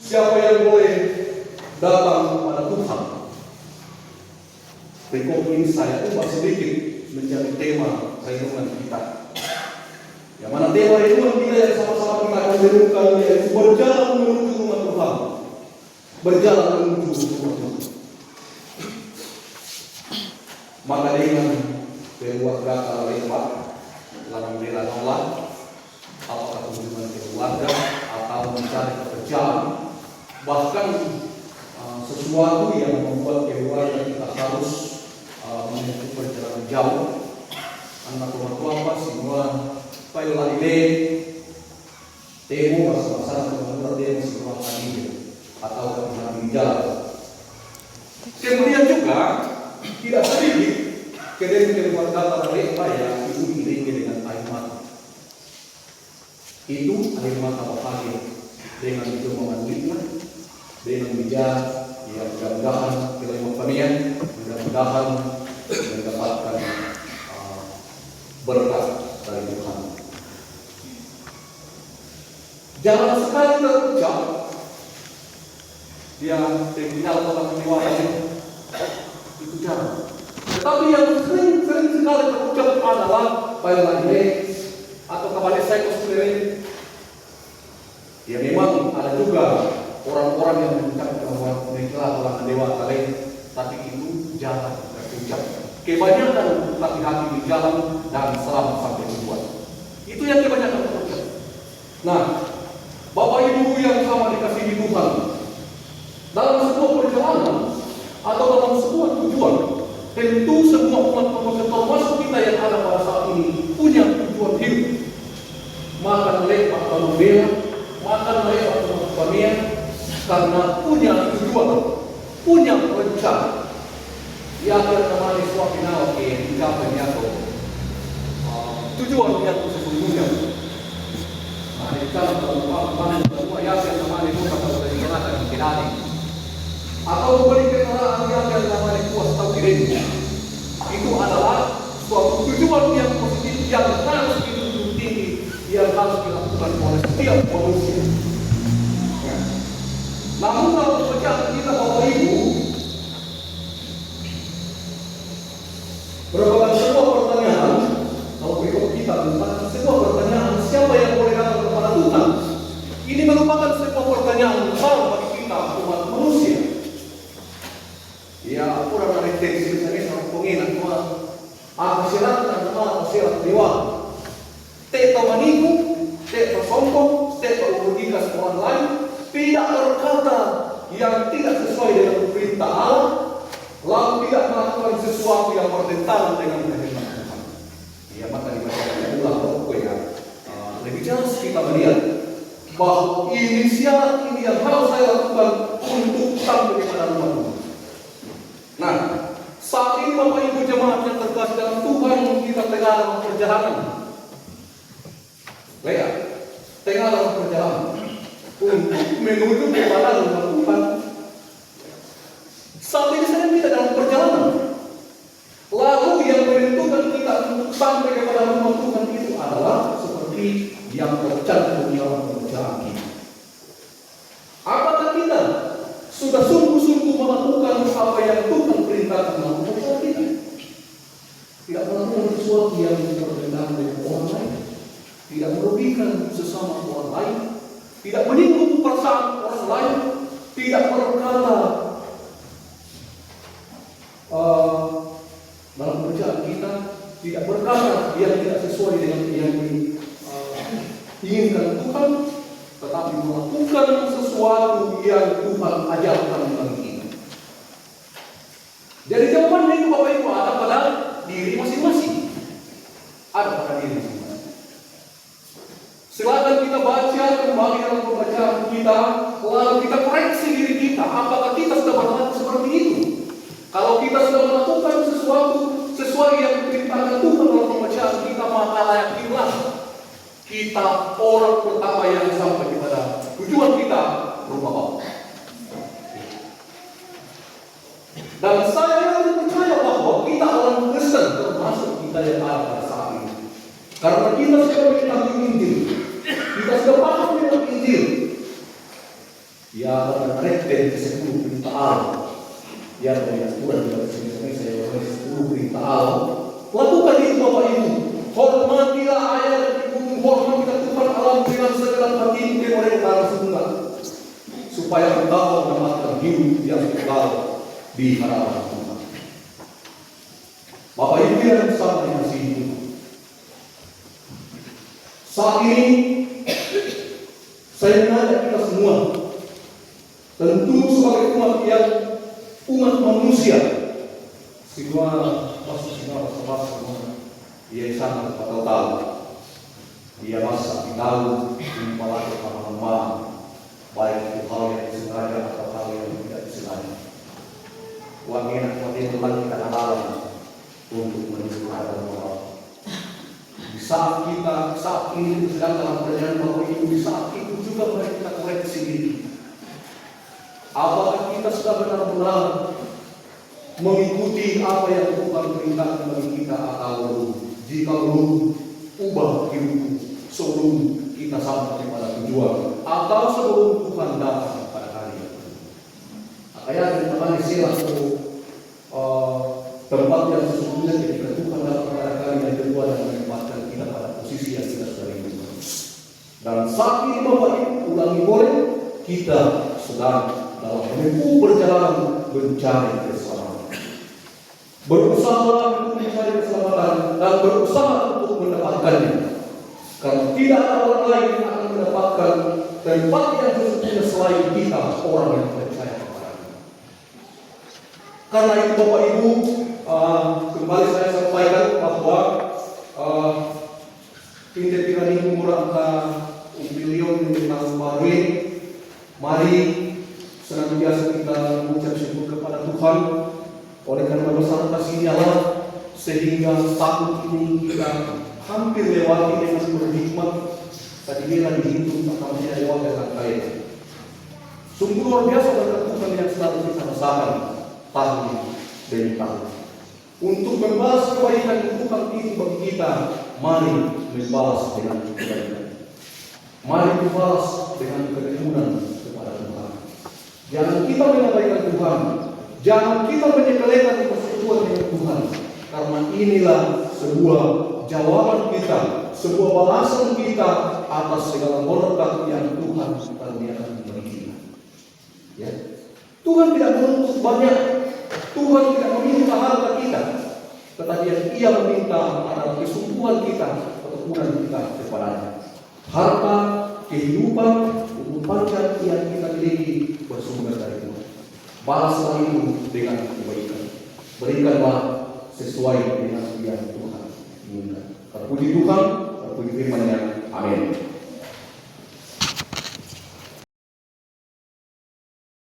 Siapa yang boleh datang kepada Tuhan? Berikut ini saya ubah sedikit menjadi tema renungan kita. Yang mana tema renungan kita yang sama-sama kita akan renungkan yaitu berjalan menuju rumah Tuhan. Berjalan menuju rumah Tuhan. Maka dengan keluarga kalau lepas dalam bela nolak, apakah hubungan keluarga atau mencari pekerjaan, bahkan sesuatu yang membuat keluarga kita harus menempuh perjalanan jauh. Anak rumah tua semua payah lagi temu masa-masa sebenarnya dia semua tadi atau kemudian jalan. Kemudian juga tidak sedikit keluarga mereka yang itu iringi dengan air mata. Itu air mata bahagia dengan itu memandikan, dengan bijak yang mudah-mudahan kita mempunyai, mudah-mudahan mendapatkan berkat dari Tuhan. Jangan sekali terucap dia tinggal orang dewasa itu jarang. Tetapi yang sering sekali terucap adalah baik-baik atau kabar saya sendiri. Ya memang ada juga orang-orang yang mengucapkan bahwa mereka orang dewasa lain, tapi itu jarang terucap. Kebanyakan hati-hati di jalan dan selamat sampai tujuan. Itu yang kebanyakan terucap. Nah, Bapak Ibu yang sama dikasihi Tuhan, dalam sebuah perjalanan atau dalam sebuah tujuan, tentu semua umat manusia termasuk kita yang ada pada saat ini punya tujuan hidup. Makan lepas kalau bela, makan lepas kalau pamia, karena punya tujuan, punya rencana. Ya akan namanya suatu nawa dicapai atau tujuan yang sesungguhnya. Nah, di dalam perempuan semua yang namanya itu kalau dari kerana dan kirani atau beri kendaraan yang namanya kuas atau diri. Itu adalah suatu tujuan yang positif yang harus dijunjung tinggi, yang harus dilakukan oleh setiap manusia. Namun kalau pekerjaan kita Bapak Ibu merupakan sebuah pertanyaan, kalau berikut kita tentang sebuah pertanyaan siapa yang boleh datang kepada Tuhan. Ini merupakan sebuah pertanyaan besar bagi kita umat manusia. Ya, kurang ada tensi misalnya sama penginan Tuhan. Aku silat dan Tuhan silat dewa. Tidak menipu, tidak bersombong, tidak merugikan orang lain, tidak berkata yang tidak sesuai dengan perintah Allah, lalu tidak melakukan sesuatu yang bertentangan dengan kehendak Tuhan. Ya, maka dibacakan ulang pokok ya. Lebih jelas kita melihat bahwa ini syarat ini yang harus saya lakukan untuk sampai kepada rumah Tuhan. Nah, saat ini Bapak Ibu jemaat yang terkasih dalam Tuhan, kita tengah dalam perjalanan. Lihat, tengah dalam perjalanan untuk menuju kepada rumah Tuhan. Saat ini saya tidak dalam perjalanan. Lalu yang menentukan kita untuk sampai kepada rumah Tuhan itu adalah seperti yang tercantum dalam pekerjaan kita. Apakah kita sudah sungguh-sungguh melakukan apa yang Tuhan perintahkan dalam pekerjaan kita? Tidak melakukan sesuatu yang bertentangan dengan orang lain, tidak merugikan sesama orang lain, tidak menyinggung perasaan orang lain, tidak berkata dalam pekerjaan kita, tidak berkata yang tidak sesuai dengan yang diinginkan Tuhan, tetapi melakukan sesuatu yang Tuhan ajarkan bagi kita. Jadi jawabannya itu Bapak Ibu ada pada diri masing-masing. Ada pada diri masing-masing. Silakan kita baca kembali dalam pembacaan kita, lalu kita koreksi diri kita, apakah kita sudah berlaku seperti itu. Kalau kita sudah melakukan sesuatu sesuai yang diperintahkan Tuhan dalam pembacaan kita, maka yakinlah kita orang pertama yang sampai kepada tujuan kita, rumah Allah. Dan saya percaya bahwa kita orang Kristen, termasuk kita yang ada pada saat ini, karena kita sudah mengetahui Injil, kita sudah paham dengan Injil. Ya, Ya menerapkan ke-10 perintah Allah. Ya Tuhan juga sini saya 10 perintah Allah. Lakukan itu Bapak Ibu. Hormatilah ayah dan ibu, hormatilah Tuhan Allah dengan segala hati yang oleh utara semula, supaya engkau mendapatkan hidup yang kekal di hadapan Tuhan. Bapak Ibu yang bersama dengan sini, saat ini saya mengajak kita semua, tentu sebagai umat manusia, semua dia sangat tahu. Dia masa tahu mempelajari pemahaman, baik itu hal yang disengaja atau hal yang tidak disengaja. Wanita Tuhan kita halang untuk menuju kepada Allah. Di saat ini sedang dalam perjalanan Bapak Ibu, di saat itu juga mari kita koreksi diri. Apakah kita sudah benar-benar mengikuti apa yang Tuhan perintahkan bagi kita, atau jika belum, ubah hidupku sebelum kita sampai pada tujuan, atau sebelum Tuhan datang pada hari yang kedua. Makanya teman-teman silah tempat yang sesungguhnya ketika Tuhan datang pada hari yang kedua dan menempatkan kita pada posisi yang kita sudah rindukan. Dan saat ini Bapak Ibu ulangi boleh, kita sedang dalam menempuh perjalanan mencari keselamatan. Berusaha untuk mencari keselamatan dan berusaha untuk mendapatkannya. Karena tidak ada orang lain yang akan mendapatkan tempat yang sesungguhnya selain kita, orang yang percaya kepada-Nya. Karena itu Bapak Ibu, kembali saya sampaikan bahwa Pindah tirani umur angka 1 miliar tahun baru ini, mari senantiasa kita mengucap syukur kepada Tuhan oleh karena besar kasih-Nya Allah, sehingga tahun ini kita hampir lewati dengan berhikmat. Tadi dia dihitung akan menjadi lewat dengan baik. Sungguh luar biasa berkat Tuhan yang selalu kita rasakan tahun demi tahun. Untuk membalas kebaikan Tuhan itu bagi kita, mari membalas dengan kebaikan. Mari membalas dengan keteguhan kepada Tuhan. Jangan kita mengabaikan Tuhan. Jangan kita menyepelekan persekutuan dengan Tuhan. Karena inilah sebuah jawaban kita, sebuah balasan kita atas segala berkat yang Tuhan karuniakan bagi kita. Ya. Tuhan tidak menuntut banyak. Tuhan tidak meminta harta kita, tetapi yang Ia meminta adalah kesungguhan kita, ketekunan kita kepada-Nya. Harta, kehidupan, panjang yang kita miliki bersumber dari Tuhan. Balaslah itu dengan kebaikan. Berikanlah sesuai dengan yang Tuhan inginkan. Terpuji Tuhan, terpuji firman-Nya. Amin.